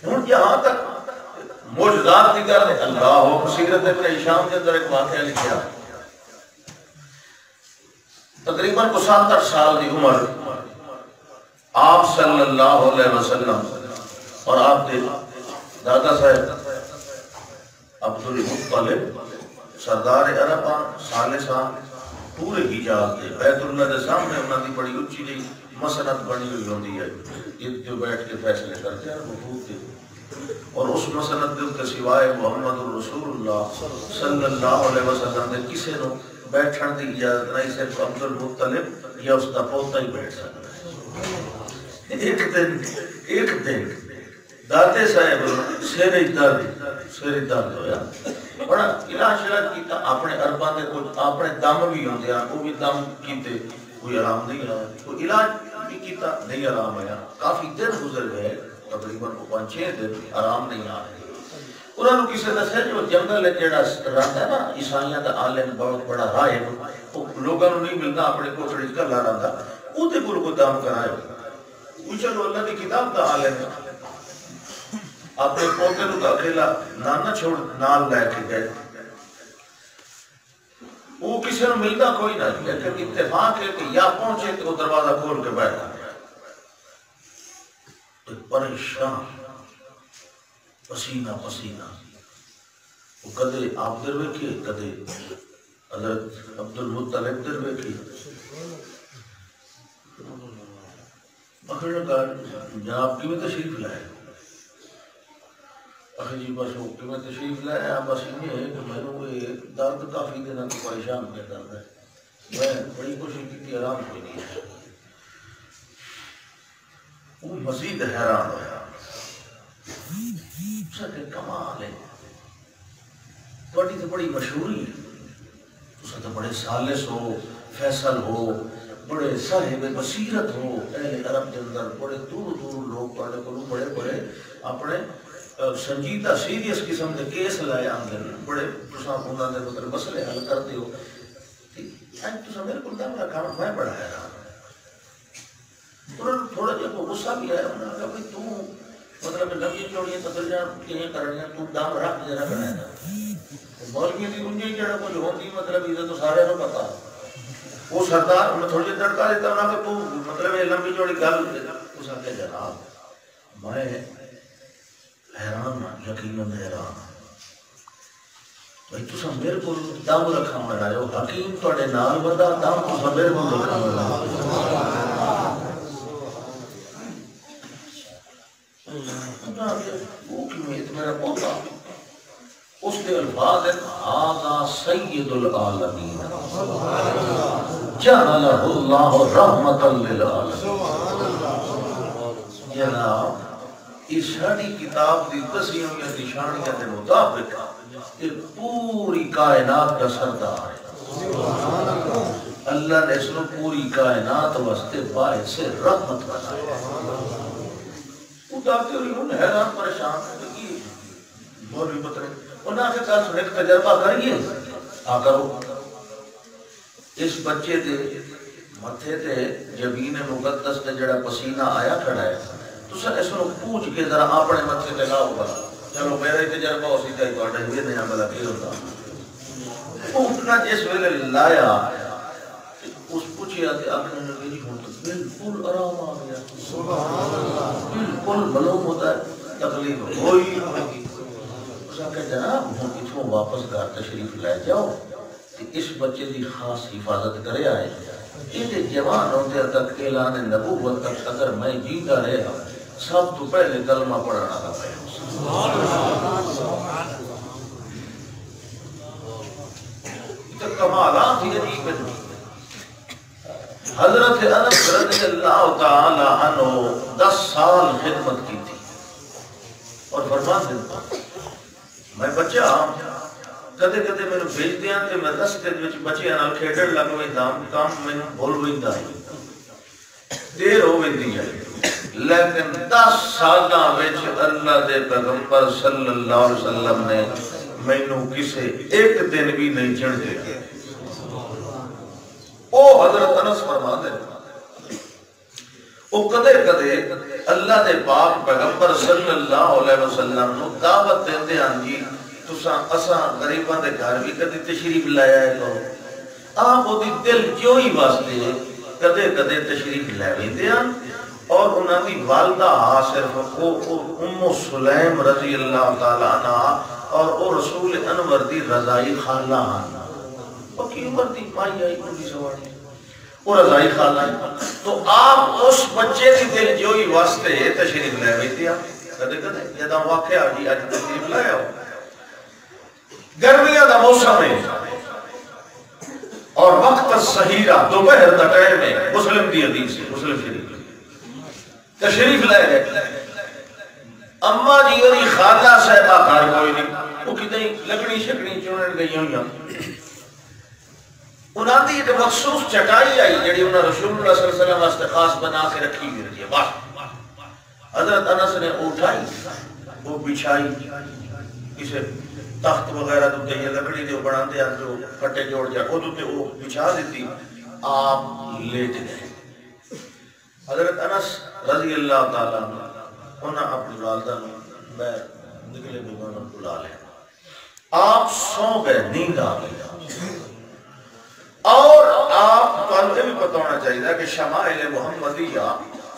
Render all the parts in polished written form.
ہوں یہاں تک معجزات کی گل ہے. اللہ سیرت ابن ہشام کے اندر ایک واقعہ لکھا. تقریباً 75 سال کی عمر آپ صلی اللہ علیہ وسلم اور آپ کے دادا صاحب عبدالمطلب سردار عرب ثالثاں پورے حجاز کے بیت اللہ کے سامنے انہوں نے بڑی اچھی جی مسند بنی ہوئی ہوتی ہے جن کے بیٹھ کے فیصلے کرتے ہیں وقوف کے. اور اس مسند کے سوائے محمد الرسول اللہ صلی اللہ علیہ وسلم نے کسی نے بیٹھن کی اجازت نہیں. صرف عبدالمطلب یا اس کا پوتا ہی بیٹھ سکتا ہے. ایک دن داتے صاحب سر درد ہویا بڑا علاج شلاج کیتا. اپنے ارباں دے کچھ اپنے دم بھی ہوندے ہیں وہ بھی دم کیتے کوئی آرام نہیں آیا. کوئی علاج بھی کیتا نہیں آرام آیا. کافی دن گزر گئے تقریباً 5-6 دن آرام نہیں آ رہے. انہوں نے کسی دسیا جو جنگل ہے جڑا رہتا ہے نا عیسائیاں کا عالم بہت بڑا راہب وہ لوگوں نہیں ملتا اپنے کوٹڑی کا لا رہا وہ کو دم کرائے. چلو اللہ کی کتاب کا عالم ہے اپنے پوتے کو اکیلا نانا چھوڑ نال لے کے گئے. وہ کسی نے ملتا کوئی نہ لیکن اتفاق ہے کہ یا پہنچے تو وہ دروازہ کھول کے بیٹھا پریشان پسینہ پسینہ. وہ کدے آپ در ویکھے کدے حضرت عبدالمطلب در ویکھے. جناب کی میں تشریف لائے جی بس اوکے میں تشریف لایا. بس یہ ہے کہ میں نے درد کافی دن کو پریشان کیا درد ہے. میں بڑی کوشش کی آرام کوئی نہیں ہے. وہ مزید حیران ہوا کمال ہے تھوڑی تو بڑی مشہوری ہے تو بڑے سالس ہو فیصل ہو بڑے صاحب بصیرت ہو. اہل عرب کے اندر بڑے دور دور لوگ پڑھنے کو بڑے بڑے اپنے سنجیدہ سیریس قسم کے کیس لائے آتے ہیں بڑے انہوں نے مطلب مسئلے حل کرتے ہو. میرے کو میرا کھانا میں بڑا حیران انہوں نے تھوڑا جہا غصہ بھی آیا. انہوں نے کہا بھائی تو مطلب لمبی چوڑی تدریاں کہیں کرنی تو دم رکھ جرا کرنا مولوی کی گنجی جڑا کچھ ہوتی مطلب یہ تو سارے کو پتا. وہ سردار انہیں تھوڑی جہا دڑکا دیتا انہوں نے تو مطلب یہ لمبی چوڑی گل اس آگے جناب میں حیران یقیناً حیران بھائی تسا میرے کو دم رکھا میں آئے ہو حکیم تھوڑے نال بندہ دم تسا میرے کو رکھا میں وہ کمیت میرا پوتا اس کے الفاظ ہے آغا سید العالمین جعلہ اللہ رحمت للعالمین. جناب اس ساری کتاب دی دسیاں ہوئی نشانیاں کے مطابق یہ پوری کائنات کا سردار ہے. اللہ نے اس کو پوری کائنات واسطے باعث سے رحمت بنایا. وہ داتے ہوئی انہیں حیران پریشان ہے مولوی بترے انہوں نے کہا سنے ایک تجربہ کریے آ کرو. اس بچے دے متھے تے جبین مقدس تے جڑا پسینہ آیا کھڑا ہے تو سر اس کو پوچھ کے ذرا اپنے متھے تے لاؤ گا. چلو میرا ہی تجربہ اسی کا ایک آڈر ہوئے نہیں عملہ کی ہوتا. پوچھنا جس ویلے لایا اس پوچھیا کہ اپنے نبی جی ہوتا بالکل آرام آ گیا بالکل معلوم ہوتا ہے تکلیف ہوئی. اس نے جناب ہوں اتوں واپس گھر تشریف لے جاؤ اس بچے دی خاص حفاظت کرے آئے. یہ جوان ہوتے تک اعلان نبوت تک اگر میں جیتا رہا سب تو پہلے کلمہ پڑھنا تھا. کمالات ہی عجیب ہے. حضرت انس رضی اللہ تعالی عنہ 10 سال خدمت کی تھی اور فرمان دیتا میں بچہ کدے کدے میں بھیج دیا کہ میں رستے وچ بچیاں نال کھیڈن لگ ویندا کام میں بھول ویندا دیر ہو ویندی ہے. لیکن 10 سالاں وچ اللہ دے پیغمبر صلی اللہ علیہ وسلم نے مینوں کسے ایک دن بھی نہیں چڑھ دیا. او حضرت انس فرماتے وہ کدے کدے اللہ دے پاک پیغمبر صلی اللہ علیہ وسلم نو دعوت دیندے ہیں جی تساں اساں غریباں دے گھر بھی کدی تشریف لایا ہے کرو. آپ وہ دل جوئی واسطے کدے کدے تشریف لے ویندے ہیں اور انہاں دی والدہ صرف ام سلیم رضی اللہ تعالی عنہ اور او رسول انور دی رضائی خالہ ہیں. پکی عمر دی مائی آئی بڑی سواری وہ رضائی خالہ ہیں. تو آپ اس بچے دی دل جوئی واسطے تشریف لے ویندے ہیں کدے کدے جدا واقعہ جی اج تشریف لایا ہو. گرمیاں دا موسم ہے اور وقت السحیرہ دوپہر دا ٹائم ہے. مسلم دی حدیث ہے مسلم شریف تشریف لے گئے. اما جی اور خالہ صاحبہ گھر کوئی نہیں وہ کتنی لکڑی شکڑی چونن گئی ہوئی انہاں دی ایک مخصوص چٹائی آئی جڑی انہاں رسول اللہ صلی اللہ علیہ وسلم واسطے خاص بنا کے رکھی ہوئی ہے. بس حضرت انس نے اٹھائی وہ بچھائی کسے تخت وغیرہ تے یہ لکڑی دے بناندے ہیں جو پٹے جوڑ جا او تے وہ بچھا دیتی. آپ لیٹ گئے. حضرت انس رضی اللہ تعالیٰ عنہ انہاں اپنی والدہ نے میں نکلے بیگانہ بلا لیا. آپ سو گئے نیند آ گئی اور آپ کو یہ بھی پتہ ہونا چاہیے کہ شمائل محمدیہ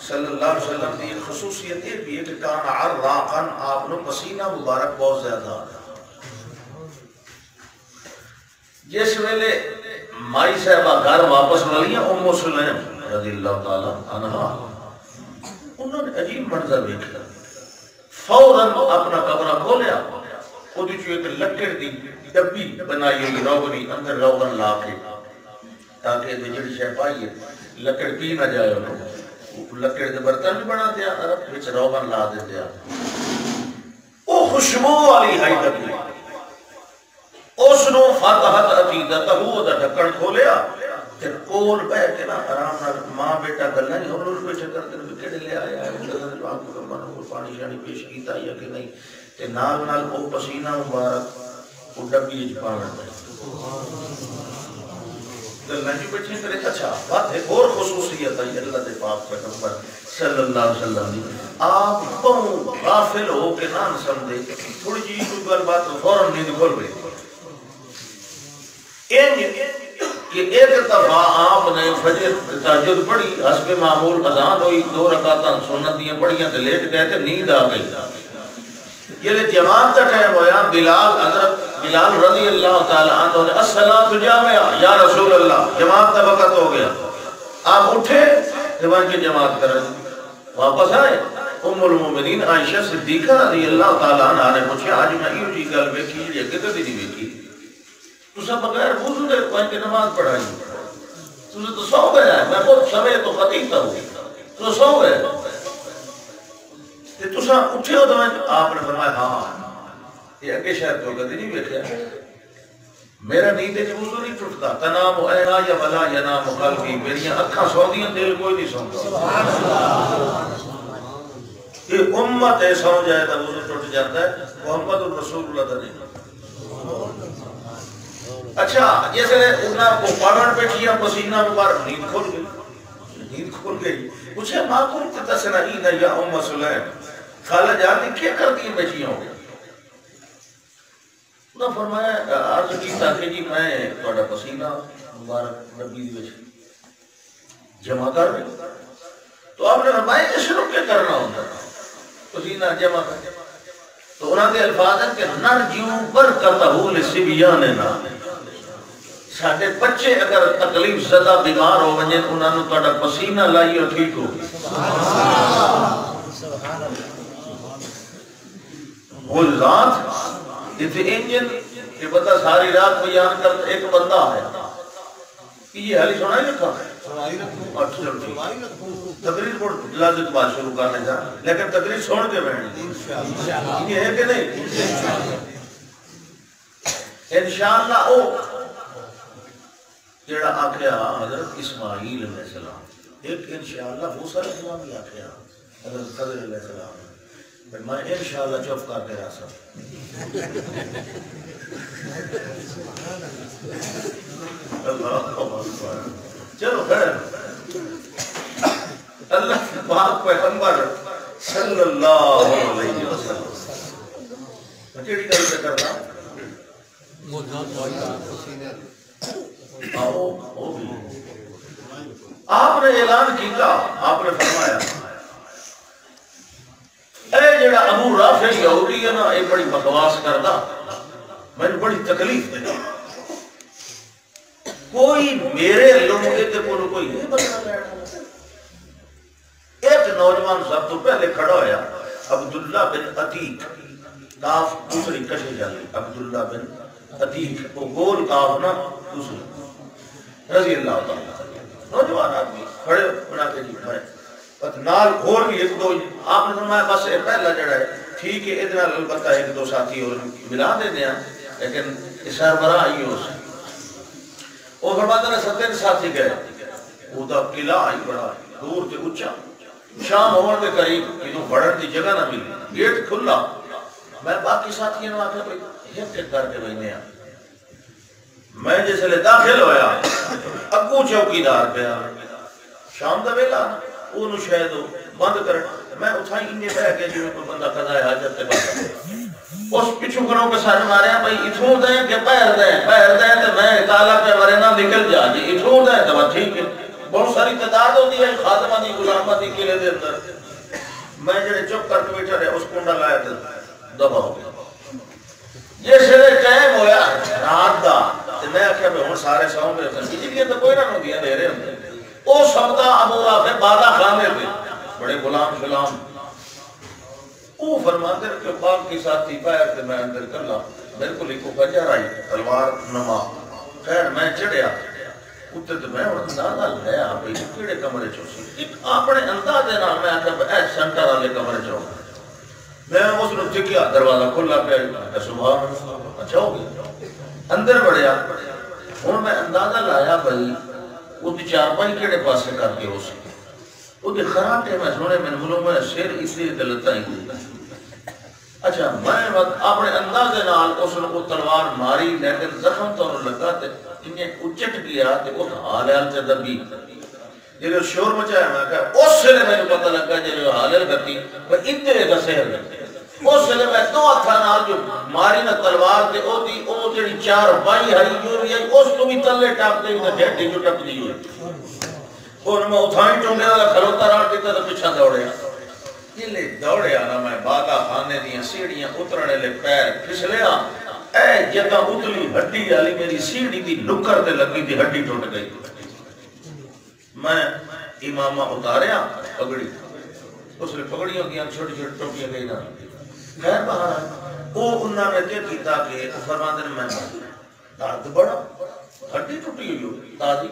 صلی اللہ علیہ وسلم کی خصوصیت یہ بھی ہے کہ کان عراقاً آپ نے پسینہ مبارک بہت زیادہ آتا. جس ویلے مائی صاحبہ گھر واپس والی ہیں ام سلیم رضی اللہ تعالیٰ عنہ انہوں نے عجیب منظر دیکھا. فوراً اپنا کمرہ کھولیا وہ جو ایک لکڑ دی ڈبی بنائی ہوئی روغنی اندر روغن لا کے تاکہ جڑی شے پائی ہے لکڑ پی نہ جائے انہوں لکڑ دے برتن بھی بنا دیا عرب وچ روغن لا دے دیا. وہ خوشبو والی ہائی ڈبی اس نو فاتحت عقیدتہ وہ دا ڈھکن کھولیا تے کول بیٹھ کے نا آرام نال ماں بیٹا گلاں نہیں اور اس بیٹھے کرتے نے کیڑے لے آیا ہے جو آپ کو من پانی شانی پیش کیتا یا کہ نہیں تے نال نال او پسینہ مبارک او ڈبی وچ پاون گلاں جو بیٹھے کرے. اچھا بات ہے اور خصوصیت ہے اللہ دے پاک پیغمبر صلی اللہ علیہ وسلم دی آپ بہت غافل ہو کے نہ سمجھے تھوڑی جی کوئی گل بات فوراً نیند کھل گئی. کہ ایک دفعہ آپ نے فجر تہجد پڑھی حسب معمول اذان ہوئی 2 رکعتاں سنت دیاں پڑھیاں تے لیٹ گئے تے نیند آ گئی. یہ جماعت کا ٹائم ہویا بلال حضرت بلال رضی اللہ تعالی عنہ نے الصلاۃ جامعہ یا رسول اللہ جماعت کا وقت ہو گیا. آپ اٹھے دیوان کی جماعت کریں واپس آئے. ام المومنین عائشہ صدیقہ رضی اللہ تعالی عنہ نے پوچھا آج میں یہ جی گل ویکھی جی کتے دی نہیں ویکھی تسا بغیر وضو دے کوئی کے نماز پڑھائی تسا تو سو گئے میں خود سمے تو خطیب ہوں تو سو گئے تے تسا اٹھے ہو تو آپ نے فرمایا ہاں یہ اگے شاید تو کدی نہیں ویکھیا میرا نیند وچ وضو نہیں ٹوٹتا. تنام عینا یا ولا ینام قلبی میری اکھاں سوندیاں دل کوئی نہیں سوندا. سبحان اللہ. یہ امت ہے سو جائے تو وضو ٹوٹ جاتا ہے محمد الرسول اللہ دا نہیں. اچھا جیسے انہاں کو پڑھن بیٹھیا پسینہ مبارک نیند کھل گئی پوچھے ماں کو تسنعین یا ام سلیم خالہ جان کیا کرتی ہیں بیٹھی ہوں. انہاں فرمایا عرض کی تاکہ جی میں تہاڈا پسینہ مبارک نبی دی وچ جمع کر دیں. تو آپ نے فرمایا اس نو کیا کرنا ہوتا پسینہ جمع کر. تو انہاں دے الفاظ ہیں کہ نرجو برکتہ لسبیاننا ساڈے بچے اگر تکلیف زدہ بیمار ہو ونجے انہاں نو تہاڈا پسینہ لائیو ٹھیک ہو گئی. سبحان اللہ. وہ ذات اتنے انجن کہ پتہ ساری رات بیان کرتا ایک بندہ ہے یہ حالی سنائی رکھا تقریر کو لازت بات شروع کرنے جا لیکن تقریر سن کے بیٹھنی یہ ہے کہ نہیں انشاءاللہ او جڑا آکھیا حضرت اسماعیل علیہ السلام ایک انشاءاللہ موسیٰ علیہ السلام بھی آکھیا حضرت خضر علیہ السلام میں انشاءاللہ چپ کر کے رہا سب چلو خیر اللہ کے پاک پیغمبر صلی اللہ علیہ وسلم کیڑی گل تے کرنا آپ نے اعلان کیتا، آپ نے فرمایا اے جڑا ابو رافع یہودی ہے نا، یہ بڑی بکواس کردا، مجھے بڑی تکلیف دے، کوئی میرے لوگے تے کوئی نہیں بدلا لینا۔ ایک نوجوان سب تو پہلے کھڑا ہویا، عبداللہ بن عتیق، کاف دوسری کشے جالی، عبداللہ بن عتیق، وہ گول کاف نا دوسری، رضی اللہ تعالیٰ، نوجوان آدمی کھڑے بنا کے جی کھڑے، نال اور بھی ایک دو، آپ نے فرمایا بس پہلا جڑا ہے ٹھیک ہے، ادھر البتہ ایک دو ساتھی اور ملا دے دیا، لیکن سربراہ آئی ہو سی، وہ فرماتا نے 7 ساتھی گئے، وہ دا قلعہ آئی بڑا دور تے اچھا، شام ہونے کے قریب انہوں بڑھن دی جگہ نہ ملی، گیٹ کھلا، میں باقی ساتھیوں نے آکھا بھئی ہم کے کر کے بہنے آئے، میں جیسے لے داخل ہویا، اگو چوکیدار پہ شام دا ویلا انہوں شاید بند کر، میں اتھائی انہیں بہ کے جو کوئی بندہ قضا ہے حاجت تے بند، اس پچھو کنوں کے سارے مارے ہیں بھئی اتھوں دیں کہ پیر دیں تو میں کالا پہ ورنہ نکل جا جی، اتھوں دیں تو ٹھیک ہے، بہت ساری تعداد ہوتی ہے خادمہ دی غلامہ دی قلعے دے اندر، میں جڑے چپ کر کے بیٹھا رہے اس کنڈا لایا تو دبا ہو گیا، یہ شرے ٹائم ہویا رات دا، میں آکھیا میں ہوں سارے ساؤں میں رکھن کی جی تو کوئی نہ نو دیا دے رہے ہوں، او سبتا ابو رافع بادہ خانے تھے، بڑے غلام شلام، او فرماتے ہیں کہ باقی ساتھی پیر تھے میں اندر کرلا، میرے کو لیکو فجر آئی تلوار نما، خیر میں چڑھیا اتنے تو میں اندازہ لیا بھئی کیڑے کمرے چوسی، اپنے اندازے نہ میں آتا اے سنٹر والے کمرے چو، میں اس نے چکیا دروازہ کھلا پہ سبحان اللہ، اچھا ہو گیا اندر بڑھیا، ہوں میں اندازہ لایا بھئی وہ دی چارپائی کیڑے پاسے کر کے ہو سکے، وہ دی خراٹے میں سنے میں ملوں میں سیر اس لیے دلتا ہی ہوئی، اچھا میں اپنے اندازے نال اس نے کو تلوار ماری، لیکن زخم تو انہوں لگا تے انہیں اچٹ کیا تے اس حال سے دبی، جنہوں شور مچایا میں کہا اس سے میں پتہ لگا جنہوں حال کرتی وہ اتنے کا سہر لگتی، اس سے میں دو ہتھا نال جو ماری نہ تلوار تے او دی او جڑی چار بائی ہری جو رہی ہے اس تو بھی تلے ٹاپ دے انہیں ڈیٹی جو ٹپ دی ہوئی، اور میں اتھائیں چونگے والا کھلوتا رہا دیتا تو پچھا دوڑے یہ لے دوڑے آنا میں باغا خانے دیاں سیڑیاں اترنے لے پیر پھسلیا، اے جگہ اتلی ہڈی والی میری سیڑھی دی نکر تے لگی تھی ہڈی ٹوٹ گئی، میں امامہ اتاریا پگڑی، اس نے پگڑیوں کی چھوٹی چھوٹی ٹوپیاں گئی نہ خیر باہر وہ انہوں نے کیا کیتا کہ فرماندے نے میں درد بڑا ہڈی ٹوٹی ہوئی ہو تازی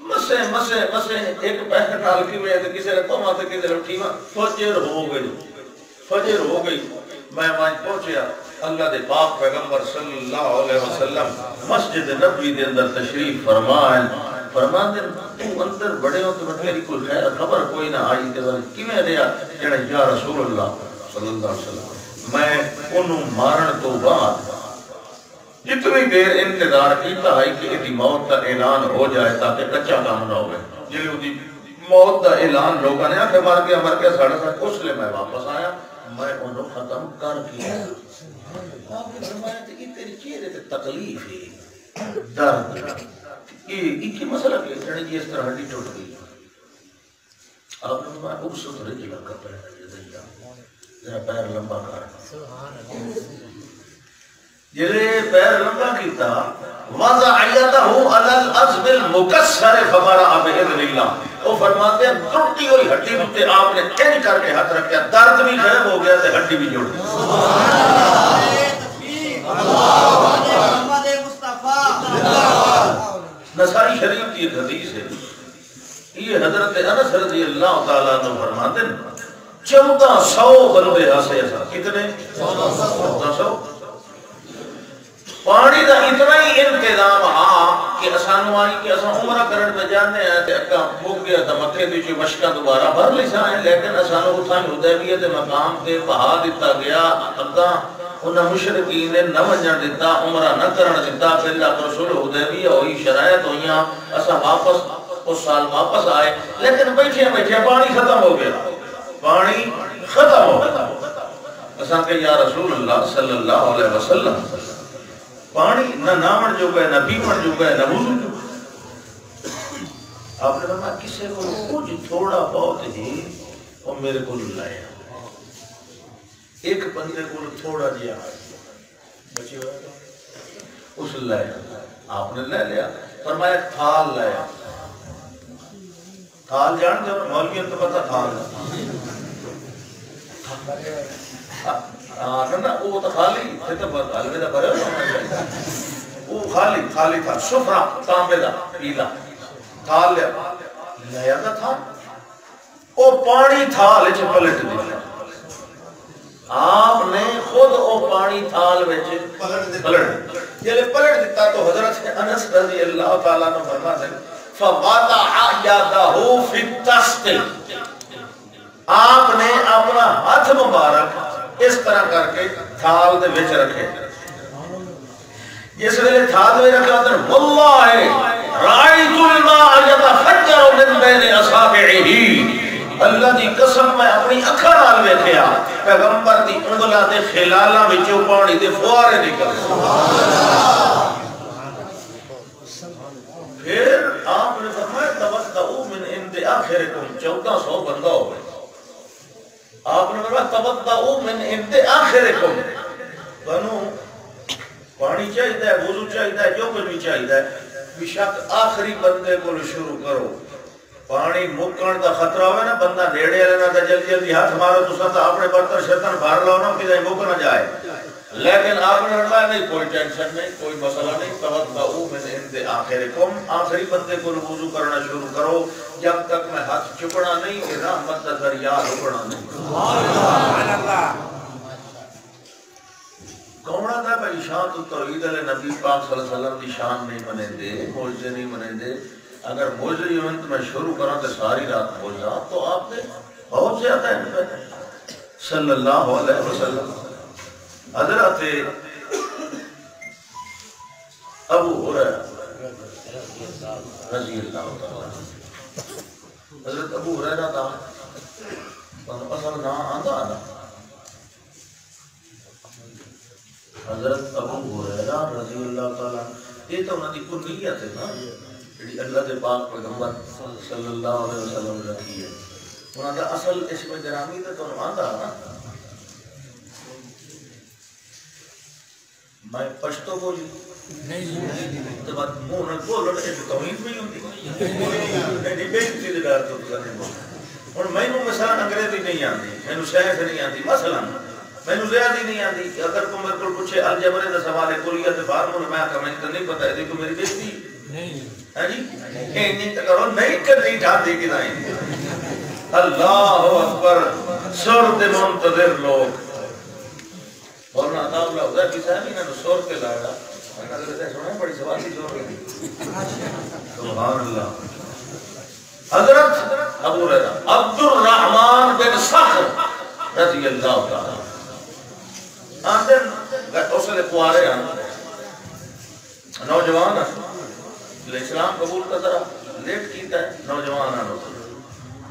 مسے مسے مسے ایک پہر نال کی میں کسی نے تو ماتے کسی نے اٹھی فجر ہو گئی میں وہاں پہنچیا، اللہ دے پاک پیغمبر صلی اللہ علیہ وسلم مسجد نبوی دے اندر تشریف فرماندے تو اندر بڑے ہو تو میری کوئی خیر خبر کوئی نہ آئی تے کیویں رہیا جڑا یا رسول اللہ صلی اللہ علیہ وسلم، میں انہوں مارن تو بعد جتنی دیر انتظار کیتا ہے کہ ایدی موت کا اعلان ہو جائے تاکہ کچا کام نہ ہوئے، جلے ہوتی موت کا اعلان لوگا نے آکھے مر گیا ساڑھا ساتھ، اس لئے میں واپس آیا، میں انہوں ختم کر کیا، آپ نے فرمایا تھا کہ تیری چہرے تے تکلیف ہے درد، یہ کی مسئلہ کہ جڑے جی اس طرح ہڈی ٹوٹ گئی، آپ نے فرمایا اب سترے جی لگا پہنے ذرا پیر لمبا کر، جلے پیر لمبا کیتا وضع یدہو علی العظم المکسر فبرأ بإذن اللہ، وہ فرماتے ہیں ٹوٹی ہوئی ہڈی ہوتے آپ نے کن کر کے ہاتھ رکھیا، درد بھی غائب ہو گیا تے ہڈی بھی جوڑ گئی، نسائی شریف کی ایک حدیث ہے، یہ حضرت انس رضی اللہ تعالیٰ عنہ فرماتے ہیں 1400 بندے ہاسے ایسا، کتنے 1400 پانی دا اتنا ہی انتظام کہ اسانو آئی کہ اسان عمرہ کرن پہ جانے ہیں کہ اکا بھوک گیا تھا مکہ دیچے مشکہ دوبارہ بھر لیسا ہے، لیکن اسانو اتھائیں حدیبیہ دے مقام تے بہا دیتا گیا، اکا انہا مشرقین نے نہ منجن دیتا، عمرہ نہ کرن دیتا، پھر اللہ رسول حدیبیہ ہوئی شرائط ہوئیاں، اسا واپس اس سال واپس آئے، لیکن بیٹھے بیٹھے پانی ختم ہو گیا، پانی ختم ہو گیا۔ اساں کہ یا رسول اللہ صلی اللہ علیہ وسلم پانی نہ نامن جو گئے نہ پیمن جو گئے نہ وضو جو گئے۔ آپ نے فرمایا کسے کو کچھ تھوڑا بہت ہی اور میرے کو لائے، ایک بندے کو تھوڑا دیا بچی ہوا اس لائے، آپ نے لے لیا، فرمایا تھال لایا، تھال جانتے ہو مولوی تو پتہ تھال نا وہ تو خالی تو حلوے دا بھرے ہونا، وہ خالی تھا، سفرا تانبے دا پیلا تھال لیا تھا تھال، وہ پانی تھال وچ پلٹ دیا، آپ نے خود وہ پانی تھال وچ پلٹ جلے پلٹ دیتا تو حضرت انس رضی اللہ تعالیٰ نے فرماتے ہیں فَوَضَعَ يَدَهُ فِي الطَّسْتِ، آپ نے اپنا ہاتھ مبارک اس طرح کر کے تھال دے وچ رکھے، جس ویلے تھال میں رکھا تو واللہ رَأَيْتُ الْمَاءَ يَتَفَجَّرُ مِن بَيْنِ أَصَابِعِهِ، اللہ دی قسم میں اپنی اکھاں نال ویکھیا پیغمبر دی انگلاں دے خلالاں وچوں پانی دے فوارے نکل پھر آپ نے فرمایا تبدعو من عند آخرکم، 1400 بندہ ہو گئے، آپ نے فرمایا تبدعو من عند آخرکم، بنو پانی چاہیے ہے، وضو چاہیے ہے، جو کچھ بھی چاہیے ہے، بشک آخری بندے کو شروع کرو، پانی مکن دا خطرہ ہوئے نا، بندہ نیڑے لینا تا جلدی جلدی ہاتھ مارو تو ساتھ اپنے برتن شیطان بھار لاؤ نا کہ جائے مک نہ جائے، لیکن آپ نے فرمایا نہیں کوئی ٹینشن نہیں، کوئی مسئلہ نہیں، توضؤ من عند آخرکم، آخری بندے کو وضو کرنا شروع کرو جب تک میں ہاتھ چکنا نہیں کہ رحمت دا دریا رکنا نہیں۔ سبحان اللہ۔ کونہ تھا بھائی شان تو توحید علیہ نبی پاک صلی اللہ علیہ وسلم کی شان نہیں منے دے، موجزے نہیں منے دے، اگر موجزے ایونٹ میں شروع کروں تو ساری رات موجزہ تو آپ نے بہت زیادہ ہے صلی اللہ علیہ وسلم۔ حضرت ابو ہریرہ رضی اللہ تعالیٰ، حضرت ابو ہریرہ تھا اصل نہ آندہ آنا، حضرت ابو ہریرہ رضی اللہ تعالیٰ، یہ تو انہوں نے کنیت ہے نا جڑی اللہ دے پاک پیغمبر صلی اللہ علیہ وسلم رکھی ہے، انہوں نے اصل اسم گرامی تے تو آندہ نا، میں پشتو بولی تو بات منہ نہ بولو ایک توحید بھی ہوتی نہیں بےزتی دے ڈر تو نہیں بول، اور میں مثلا انگریزی نہیں آتی، میں سائنس نہیں آتی، مثلا میں زیادہ نہیں آتی، اگر تو میرے کو پوچھے الجبر کا سوال ہے کلیت فارمول میں آکا میں تو نہیں پتا ہے، دیکھو میری بےزتی ہے جی نہیں کرو نہیں کرنی ڈھاندی کی نہیں۔ اللہ اکبر، سر دے منتظر لوگ اور نہ عطا اللہ حضرت کی صاحب انہوں نے سور کے لایا، میں نے کہتے ہیں سنیں بڑی سوال کی سور لگی، سبحان اللہ۔ حضرت ابو ہریرہ عبد الرحمن بن صخر رضی اللہ تعالیٰ آندن اس نے کوارے آندن نوجوان اسلام قبول کا ذرا لیٹ کیتا ہے نوجوان آندن،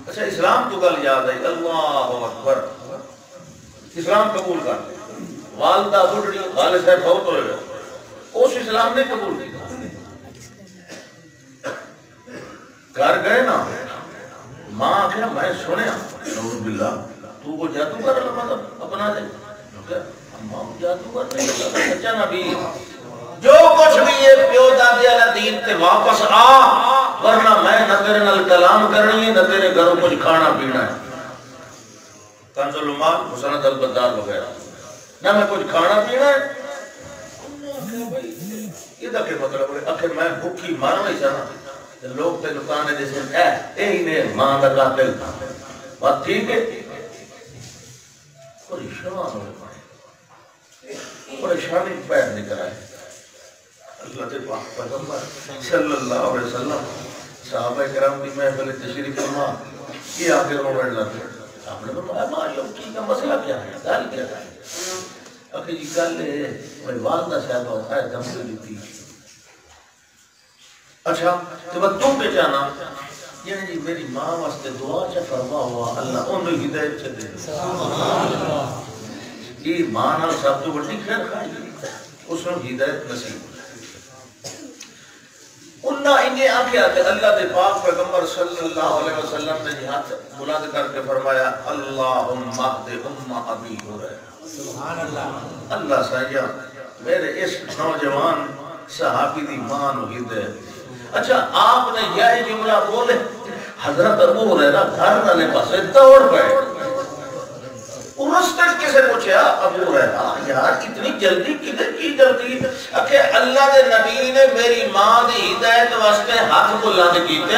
اچھا اسلام تو گل یاد ہے، اللہ اکبر، اسلام قبول کر والدہ بڑھڑی والد صاحب بہت ہوئے گا، اس اسلام نے قبول کی، گھر گئے نا، ماں آخیا میں سنیا نعوذ باللہ تو کو جادوگر مطلب اپنا دے، ماں جادوگر نہیں سچا نبی، جو کچھ بھی یہ پیو دادی والا دین تے واپس آ، ورنہ میں نہ تیرے نال کلام کرنی ہے نہ تیرے گھروں کچھ کھانا پینا ہے، کنز العمال مسند البزار وغیرہ، نہ میں کچھ کھانا پینا ہے، یہ دا کہ مطلب ہے آخر میں بھوکی مارنا ہی چاہنا، لوگ تے دکانے جیسے اے ہی نے ماں کا قاتل تھا، بات ٹھیک ہے، پریشان ہوئے پریشانی پیر نکل آئے، اللہ کے پاک پیغمبر صلی اللہ علیہ وسلم صحابہ کرام کی محفل تشریف فرما یہ آخر رونے لگے، آپ نے فرمایا ماں کی کا مسئلہ کیا ہے، گل کیا ہے؟ آخر جی گل ہے میری والدہ صاحبہ ہے دھمکی دی تھی، اچھا تو بات تم پہ جانا یعنی جی میری ماں واسطے دعا چا فرما ہوا اللہ انہوں ہدایت چا دے سبحان اللہ یہ ماں نال سب تو بڑی خیر خواہی اس نے ہدایت نصیب انہاں انہیں آکھیا کہ اللہ دے پاک پیغمبر صلی اللہ علیہ وسلم نے ہاتھ بلند کر کے فرمایا اللہم اہد ابی ہریرہ سبحان اللہ اللہ سایہ میرے اس نوجوان صحابی دی ماں نو ہدایت اچھا آپ نے یہ جملہ بولے حضرت ابو ہریرہ گھر والے پاسے دوڑ پئے رستے کسے پوچھا ابو ہریرہ یار اتنی جلدی کدھر کی جلدی کہ اللہ دے نبی نے میری ماں دی ہدایت واسطے ہاتھ بلند کیتے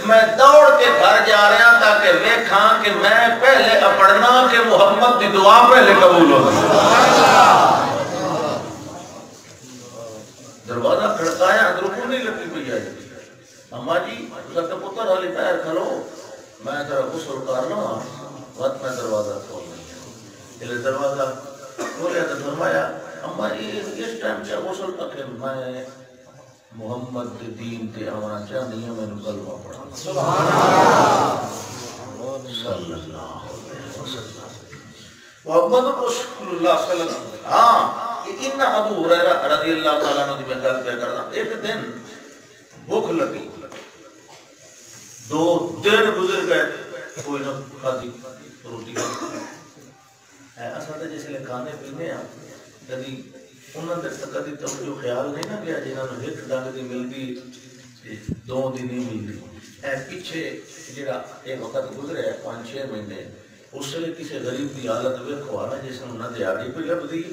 میں دوڑ کے گھر جا رہا تاکہ ویکھاں کہ میں پہلے پڑھنا کہ محمد دی دعا پہلے قبول ہو دروازہ کھڑکایا اندروں کو نہیں لگی پئی آئی اماں جی سکھ پتر والی پیر کھلو میں ذرا غسل کر لوں وقت میں دروازہ کھول لیا دروازہ کھولیا تو فرمایا اماں جی اس ٹائم سے غسل تک میں محمد دین تے آنا چاہنی ہوں میں نے کلمہ پڑھا سبحان اللہ صلی اللہ علیہ وسلم محمد رسول اللہ صلی اللہ علیہ وسلم ہاں ان ابو ہریرہ رضی اللہ تعالیٰ عنہ دی میں گل پہ کرنا ایک دن بھوک لگی 2 دن گزر گئے کوئی نہ کھادی روٹی ایسا تھا جس لئے کھانے پینے ہیں کدی انہوں نے کدی توجہ خیال نہیں نہ کیا جنہوں نے ایک ڈنگ دی ملتی 2 دن نہیں ملتی پیچھے جڑا ایک وقت گزرے 5-6 مہینے اس لئے کسی غریب دی حالت ویکھو آنا جس نے نہ دیہڑی پہ لبدی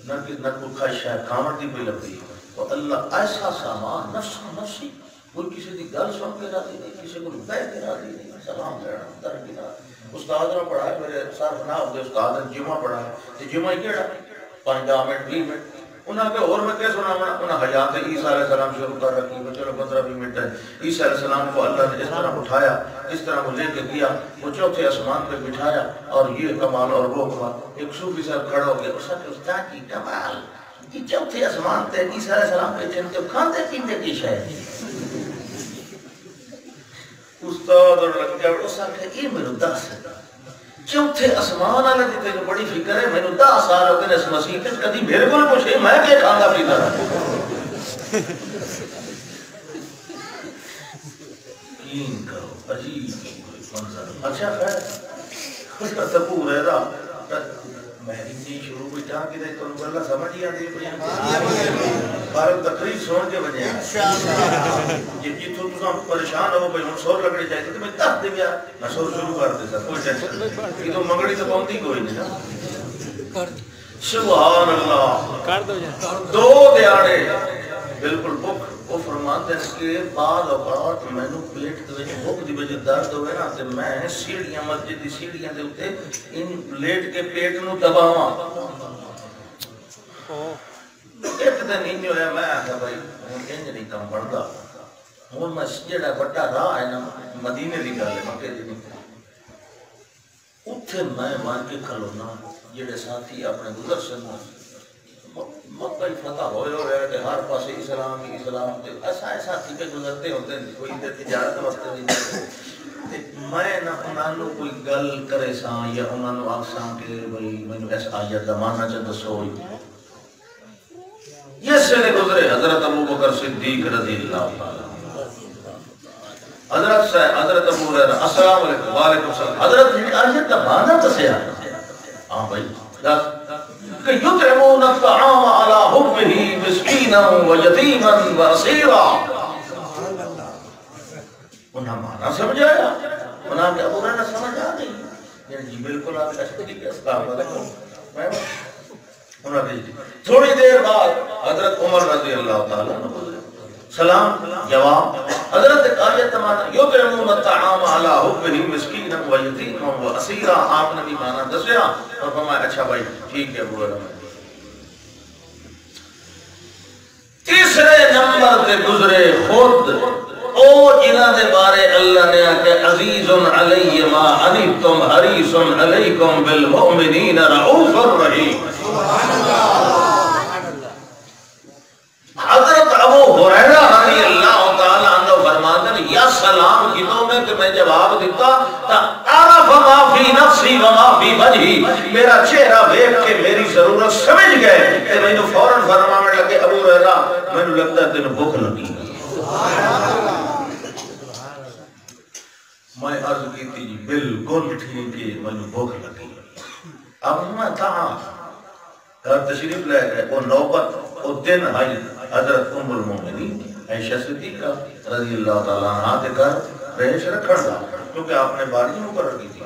نہ کوئی خواہش ہے کھاون دی پہ لبدی تو اللہ ایسا سامان نفسی کوئی کسی دی گل سن کے راضی نہیں کسی کو بیٹھ کے راضی نہیں سلام کرنا در بنا استاد نے پڑھایا میرے صرف نہ ہو گئے استاد نے جمعہ پڑھایا تو جمعہ کیڑا 5 منٹ 20 منٹ انہاں کہ اور میں کیا سنا انہاں حیات عیسیٰ علیہ السلام شروع کر رکھی چلو 15-20 منٹ ہے عیسیٰ علیہ السلام کو اللہ نے اس طرح اٹھایا اس طرح وہ لے کے گیا وہ چوتھے آسمان پہ بٹھایا اور یہ کمال اور وہ کمال ایک صوفی صاحب کھڑا ہو گیا اس کا استاد کی کمال یہ چوتھے آسمان پہ عیسیٰ علیہ السلام پہ چلتے کھاندے پیندے کی شاید استاد اور لگ گیا اس کا کہ یہ میرے 10 ہے چوتھے اسمان والے دی تے بڑی فکر ہے مینوں 10 سال ہو گئے اس مسیح تے کدی میرے کول پوچھے میں کیا کھاندا پیتا یقین کرو عجیب منظر اچھا خیر اس ابو ہریرہ مہدی جی شروع بیٹھا کہ تو اللہ سمجھ ہی آتی بارہ تقریر سن کے بجے یہ جتوں تو پریشان ہو بھائی سور لگنے چاہیے تو میں دس دے گیا میں سور شروع کر دے سر کوئی ٹینشن یہ تو منگڑی تو پہنچی کوئی نہیں نا سبحان اللہ 2 دیہڑے بالکل بھوک وہ فرماتے ہیں کہ بعد اوقات میں نو پیٹ دے بھوک دی وجہ درد ہوئے نا تے میں سیڑھیاں مسجد دی سیڑھیاں دے اوتے ان لیٹ کے پیٹ نو دباواں ایک دن نہیں ہویا میں آکھا بھائی ہن انج نہیں کام بندا ہن میں جڑا بڑا راہ ہے نا مدینے دی گل ہے مکے دی نہیں اوتھے میں مان کے کھلونا جڑے ساتھی اپنے گزر سن مکہ فتح ہوئے ہو رہے کہ ہر پاسے اسلام ہی اسلام تے ایسا تھی کہ گزرتے ہوتے ہیں کوئی ادھر تجارت واسطے نہیں میں نہ انہوں کوئی گل کرے ساں یا انہوں آکساں کہ بھئی مینوں اس آیت دا معنی چ دسو یہ سے گزرے حضرت ابو بکر صدیق رضی اللہ تعالی حضرت ابو ہریرہ السلام علیکم وعلیکم السلام حضرت نے آیت دا معنی دسیا ہاں بھائی کہ یطعمون الطعام علی حبہ مسکینا ویتیما واسیرا انہاں معنی سمجھایا انہاں کہ ابو ہریرہ سمجھ آ گئی یعنی جی بالکل آپ کا طریقہ السلام علیکم میں انہاں نے تھوڑی دیر بعد حضرت عمر رضی اللہ تعالی عنہ سلام جواب حضرت آیت معنی یطعمون الطعام علی حبہ مسکینا ویتیما واسیرا آپ نے بھی معنی دسیا اور فرمایا اچھا بھائی ٹھیک ہے ابو ہریرہ تیسرے نمبر تے گزرے خود او جنہاں دے بارے اللہ نے کہ عزیز علی ما عنتم حریص علیکم بالمؤمنین رؤوف الرحیم حضرت ابو ہریرہ رضی اللہ تعالی عنہ فرماتے ہیں یا سلام کتوں میں گئے کہ میں نے فوراً فرمانے لگے ابو ہریرہ میں نے لگتا ہے تینوں بھوک لگی. میں عرض کی تھی جی بالکل ٹھیک ہے میں نے بھوک لگی. اب میں کہاں گھر تشریف لے گئے. وہ نوبت وہ دن آئی حضرت ام المومنین عائشہ صدیقہ رضی اللہ تعالیٰ عنہ کے گھر رہائش رکھن دا کیونکہ آپ نے باری مقرر کی تھی.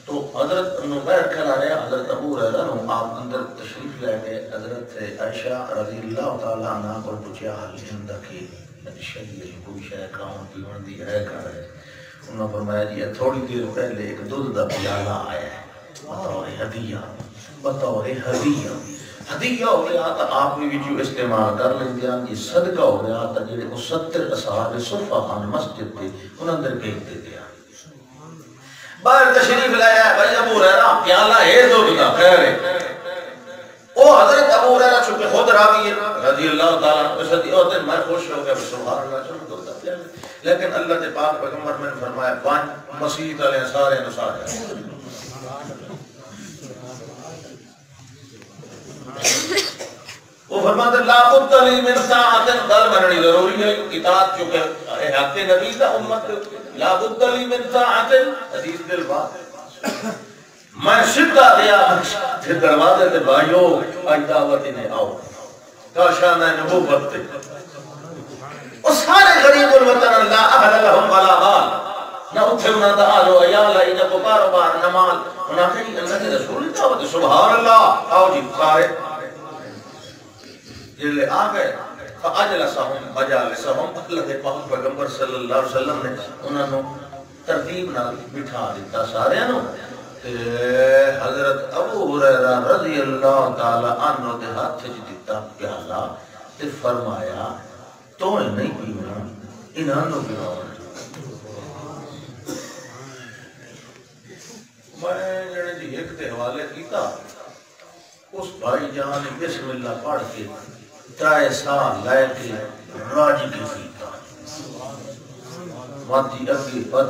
تو حضرت نمیر کھلا رہے حضرت ابو ہریرہ نو آپ اندر تشریف لے گئے. حضرت عائشہ رضی اللہ تعالیٰ عنہ کو پوچھا حال زندہ کی شریعت کوئی شے کھاؤں پیون دی ہے کر ہے. انہوں نے فرمایا جی تھوڑی دیر پہلے ایک دودھ دا پیالہ آیا ہے بطور ہدیہ ہدیہ ہو گیا تو آپ بھی جو استعمال کر لیں گے. یہ صدقہ ہو گیا تو جڑے 70 اصحاب صفہ خان مسجد تھے انہوں اندر پھینک دے دیا. باہر تشریف لایا ہے بھائی ابو ہریرہ پیالہ ہے دودھ کا خیر ہے. وہ حضرت ابو ہریرہ چونکہ خود راوی ہے رضی اللہ تعالیٰ عنہ میں خوش ہو گیا سبحان اللہ چلو دودھ کا پیالہ. لیکن اللہ کے پاک پیغمبر میں نے فرمایا پانچ مسیح علیہ سارے نصارے وہ فرماتے لا بد لی من ساعت گل مننی ضروری ہے. اطاعت چونکہ حق نبی کا امت لا بد لی من ساعت حدیث دل بات میں سدھا گیا پھر دروازے تے بھائیو آج دعوت نے آؤ کاشان نبوت تے وہ سارے غریب الوطن لا اہل لهم ولا مال نہ اتھے انہاں دا آلو عیال آئی نہ کو کاروبار نہ مال. انہاں کہیں اللہ کے رسول دعوت سبحان اللہ آؤ جی سارے جلے آ گئے فاجلسہم مجالسہم. اللہ کے پاک پیغمبر صلی اللہ علیہ وسلم نے انہاں نو ترتیب نال بٹھا دیتا سارے نو. حضرت ابو ہریرہ رضی اللہ تعالی عنہ دے ہاتھ وچ دتا پیالہ تے فرمایا تو نہیں پینا انہاں نو پینا. میں جڑے جی ایک تے حوالے کیتا اس بھائی جان نے بسم اللہ پڑھ کے 3 سال لے کے راج کے پیتا ماتی اگے پت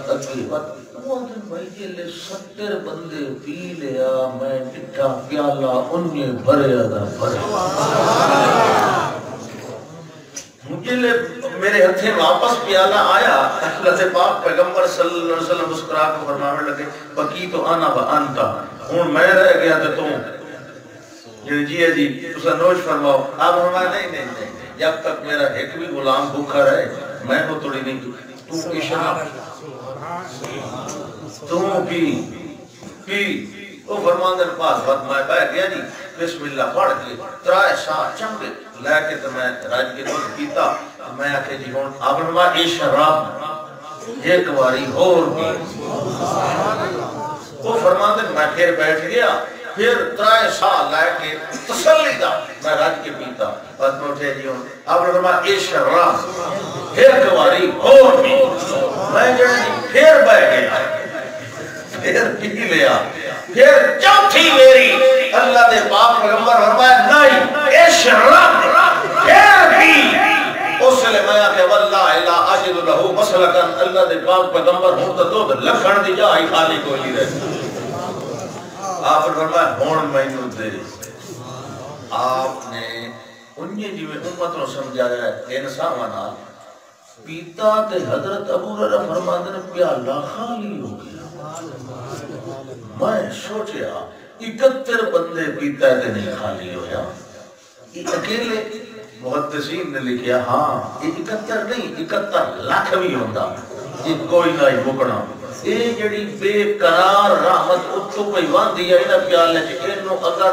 وہ دن بھائی جی لے 70 بندے پی لیا میں ڈٹھا پیالہ انہیں بھریا دا بھریا. مجھے میرے ہتھے واپس پیالہ آیا اللہ سے پاک پیغمبر صلی اللہ علیہ وسلم مسکرا کے فرمانے لگے بقی تو آنا و انتا ہوں میں رہ گیا تو تم جی تسا نوش فرماؤ. آپ فرمایا نہیں جب تک میرا ایک بھی غلام بھوکا رہے میں کو توڑی نہیں تو اشارہ تو پی وہ فرمان دن پاس بات میں بیٹھ گیا جی بسم اللہ پڑھ کے 3 سال چنگے لے کے تو میں راج کے دودھ پیتا. میں آکھے جی ہوں آپ نے فرمایا یہ شراب ایک باری اور بھی. وہ فرمان دن میں پھر بیٹھ گیا پھر 3 سال لے کے تسلی دا میں راج کے پیتا. بس میں اٹھے جی ہوں آپ نے فرمایا یہ شراب ایک باری اور بھی. میں پھر بیٹھ گیا پھر پی لیا. پھر چوتھی میری اللہ دے پاک پیغمبر فرمایا نہیں اشرب پھر بھی اس لئے میں کہ واللہ لا اجد له مسلکا. اللہ دے پاک پیغمبر ہوں تو دودھ لکھن دی جائی خالی کوئی نہیں رہتی. آپ نے فرمایا ہون میں نو دے. آپ نے انہیں جی میں امت نو سمجھایا ہے انسان وانا پیتا تے حضرت ابو ہریرہ فرماتے نے پیالہ خالی ہو گیا. میں سوچیا 71 بندے پیتا ہے نہیں خالی ہویا. اکیلے محدثین نے لکھیا ہاں 71 نہیں 71 لاکھ بھی ہوندہ یہ کوئی نہ ہی مکنا. یہ جڑی بے قرار رحمت اتو کوئی واندی ہے انہا پیالے چکے انہوں اگر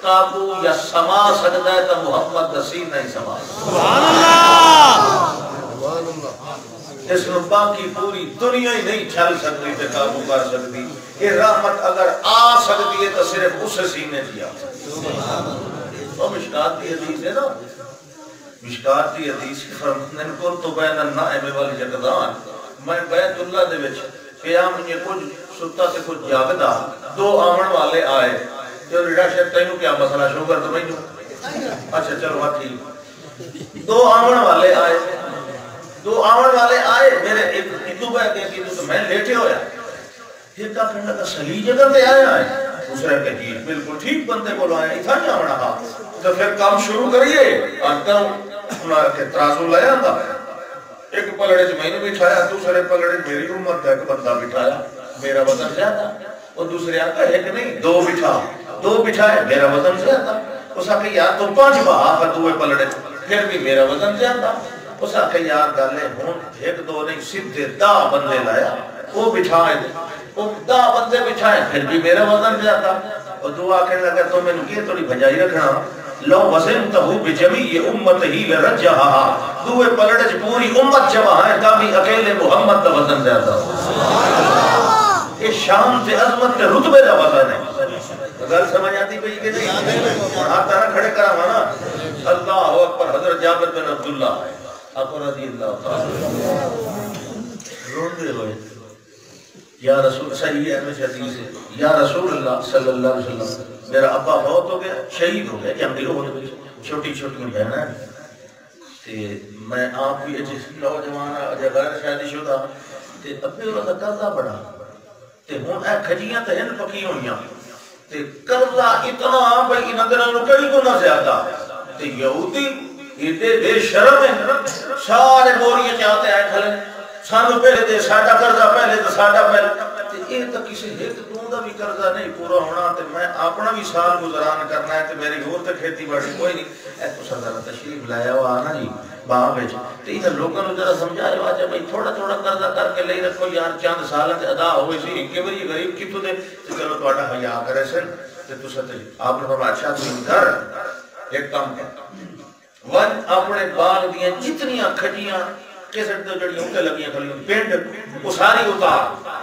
قابو یا سما سکتا ہے تو محمد نصیر نہیں سما. سبحان اللہ اس میں باقی پوری دنیا ہی نہیں چھل سکتی تے قابو کر سکتی. یہ رحمت اگر آ سکتی ہے تو صرف اس سینے دیا. وہ مشکات کی حدیث ہے نا مشکات کی حدیث کی فرمانے کو تو بین النائم والیقظان. میں بیت اللہ دے وچ قیام یہ کچھ ستا سے کچھ جاگدا 2 آمن والے آئے جو ریڈا تینوں کیا مسئلہ شوگر تو نہیں. اچھا چلو بات ٹھیک. 2 آمن والے آئے میرے ایک دو بیٹھ گئے تو میں لیٹے ہویا. یہ کہا کہنے لگا صحیح جگہ تے آیا ہے. دوسرے کہ جی بالکل ٹھیک بندے کو آیا اتھا نہیں آمنا ہاں تو پھر کام شروع کریے آتا ترازو لایا تھا ایک پلڑے سے میں نے بٹھایا دوسرے پلڑے میری امت کا ایک بندہ بٹھایا میرا وزن زیادہ اور دوسرے آتا ایک نہیں دو بٹھائے میرا وزن زیادہ اس آکے یار تو 5 بہا دوے پلڑے پھر بھی میرا وزن زیادہ اس آکے یار گالے ہون ایک دو نہیں سیدھے 10 بندے لایا وہ بٹھائے وہ 10 بندے بٹھائے پھر بھی میرا وزن زیادہ اور دعا کہنے لگا تو میں نے کیا تھوڑی بھجائی رکھنا لو وزنتہو بجمیع امتہی لرجہا دوے پلڑے سے پوری امت جمع ہے تاکہ اکیلے محمد کا وزن زیادہ ہو یہ شان سے عظمت کے رتبے کا وزن ہے گل سمجھ آتی پئی کہ نہیں ہاتھ نہ کھڑے کرا مانا اللہ اکبر حضرت جابر بن عبداللہ اکبر رضی اللہ تعالی روندے ہوئے یا رسول صحیح ہے میں حدیث ہے یا رسول اللہ صلی اللہ علیہ وسلم میرا ابا بہت ہو گیا شہید ہو گیا کہ ہم چھوٹی چھوٹی بہنیں تے میں آپ بھی جس نوجوان غیر شادی شدہ تے ابے وہ قرضہ بڑا تے ہن اے کھجیاں تے ہن پکی ہوئیاں تے قرضہ اتنا بھئی انہاں نوں کئی گنا زیادہ تے یہودی ایڈے بے شرم ہیں سارے بوریاں چاہتے ہیں کھلے سانو پہلے دے ساڈا قرضہ پہلے تے ساڈا پہلے تے اے تے کسے ایک دوں دا بھی قرضہ نہیں پورا ہونا تے میں اپنا بھی سال گزاران کرنا ہے تے میری ہور تے کھیتی باڑی کوئی نہیں اے تو سردار تشریف لایا ہوا نا جی باہر وچ تے انہاں لوکاں نوں ذرا سمجھایا وا جے بھئی تھوڑا تھوڑا قرضہ کر کے لے رکھو یار چند سال تے ادا ہوئے سی کہ بھئی غریب کتوں دے تے چلو تہاڈا حیا کرے سن تے تساں تے آپ نے فرمایا اچھا تم گھر ایک کام کر ون اپنے باغ دیاں جتنیاں کھجیاں کسٹ تو جڑی ہوتے لگیاں کھلیاں پینڈ وہ ساری اتار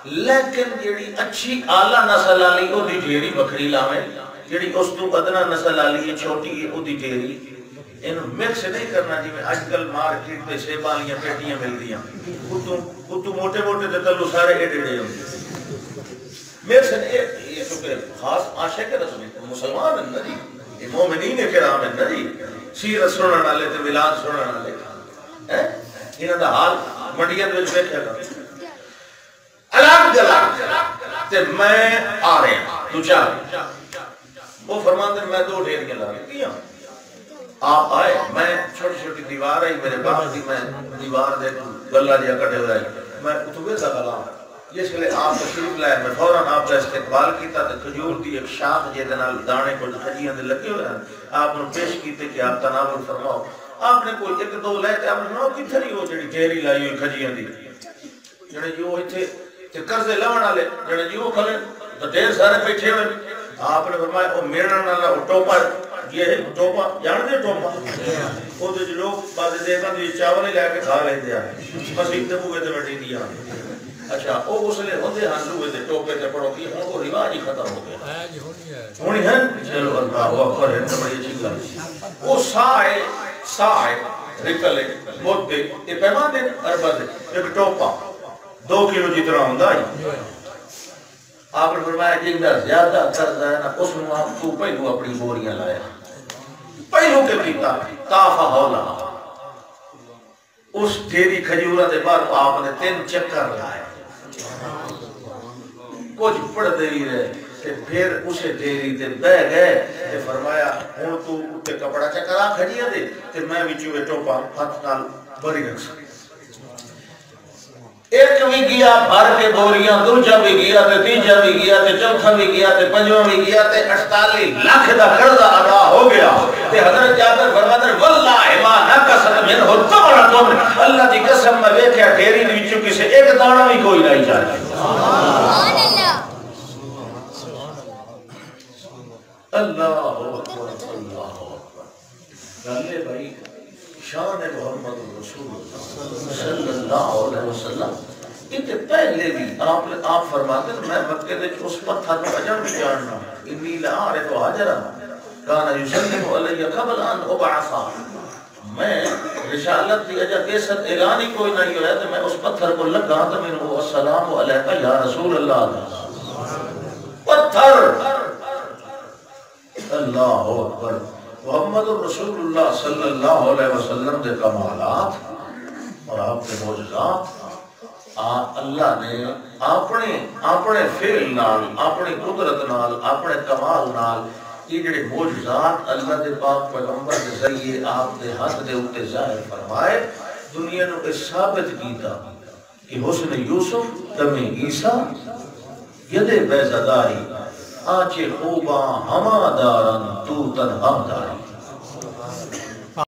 لیکن جڑی اچھی اعلیٰ نسل آلی او دی ڈھیری بکری لاویں جڑی اس تو ادنا نسل آلی ہے چھوٹی ہے او دی ڈھیری انہوں مکس نہیں کرنا جی میں آج کل مارکیٹ پہ سیب والیاں پیٹیاں مل دیاں کتو موٹے موٹے دے تلو سارے ایڈے ڈے ہوتے مکس یہ تو کہ خاص عاشق رسول مسلمان ہیں نا جی یہ مومنین کرام ہیں نا جی سیرت سننا والے تے ولاد سننا والے انہاں دا حال منڈیاں وچ ویکھیا گا الگ الگ تے میں آ رہے ہیں تو چار وہ فرماتے میں 2 ڈھیر کے لانے کیا آپ آئے میں چھوٹی چھوٹی دیوار آئی میرے باغ دی میں دیوار دے گلہ دیا کٹے ہوئے میں اتوے دا گلا جس کے لئے آپ تشریف لائے میں فوراً آپ کا استقبال کیتا تے کھجور دی ایک شاخ جے دنال دانے کو کھجیاں دے لگے ہوئے ہیں آپ نے پیش کیتے کہ آپ تناول فرماؤ آپ نے کوئی 1-2 لائے تے آپ نے فرماؤ کتھے نہیں ہو جڑی ڈھیری لائی ہوئی کھجیاں دی جڑے جو ایتھے تے قرضے لاون والے جڑے جو کھلے تو ڈھیر سارے بیٹھے ہوئے آپ نے فرمایا او میرا والا او ٹوپا یہ ہے ٹوپا جان دے ٹوپا او دے لوگ بعد دیکھا تو یہ چاول ہی لے کے کھا لیندے ہیں مسجد دے بوئے تے بیٹھی دیا اچھا او غسلے ہوندے ہن لوے تے ٹوپے تے پڑو کی ہن وہ رواج ہی ختم ہو گیا ہونی ہے چلو اللہ اکبر ہے تے بڑی اچھی گل او سائے رکلے موتے یہ پیمان دے اربا دے ایک ٹوپا 2 کلو جتنا ہوندہ ہے آپ نے فرمایا جن کا زیادہ قرضہ ہے نا اس میں آپ کو پہلو اپنی بوریاں لایا پہلو کے پیتا تافہ ہولا اس ڈھیری کھجورہ دے بعد آپ نے 3 چکر لائے کچھ پڑھ دے ہی رہے پھر اسے ڈھیری تے بہ گئے تے فرمایا ہوں تو اٹھے کپڑا چکرا کھجیاں دے تے میں بھی چوئے ٹوپا ہاتھ نال بری رکھ سکتا ایک بھی گیا بھر کے بوریاں دوجہ بھی گیا تے تیجہ بھی گیا تے چوتھا بھی گیا تے پنجواں بھی گیا تے 48 لاکھ دا قرضہ ادا ہو گیا تے حضرت جابر فرماتے ہیں واللہ ما نقصت منہ تمرۃ اللہ دی قسم میں دیکھیا ڈھیری دی وچوں کسے ایک دانہ بھی کوئی نہیں چاہتا سبحان اللہ اللہ اکبر اللہ اکبر گلے بھائی شان محمد رسول اللہ صلی اللہ علیہ وسلم انتے پہلے بھی آپ فرماتے ہیں میں مکہ دے اس پتھر کو اجر بھی جاننا انی لعارف حجرا کانا یسلم علیہ قبل ان ابعثا میں رسالت دی اجر کیسد اعلان ہی کوئی نہیں ہوا تو میں اس پتھر کو لگا تو میں نے السلام علیکہ یا رسول اللہ پتھر اللہ اکبر محمد رسول اللہ صلی اللہ علیہ وسلم دے کمالات اور آپ کے معجزات اللہ نے اپنے فعل نال اپنی قدرت نال اپنے کمال نال یہ جڑے معجزات اللہ دے پاک پیغمبر کے ذریعے آپ دے ہاتھ دے اوتے ظاہر فرمائے دنیا نو اس ثابت کیتا کہ حسن یوسف دم عیسیٰ ید بیزداری آنچے خوباں ہما دارن تو تنہا داری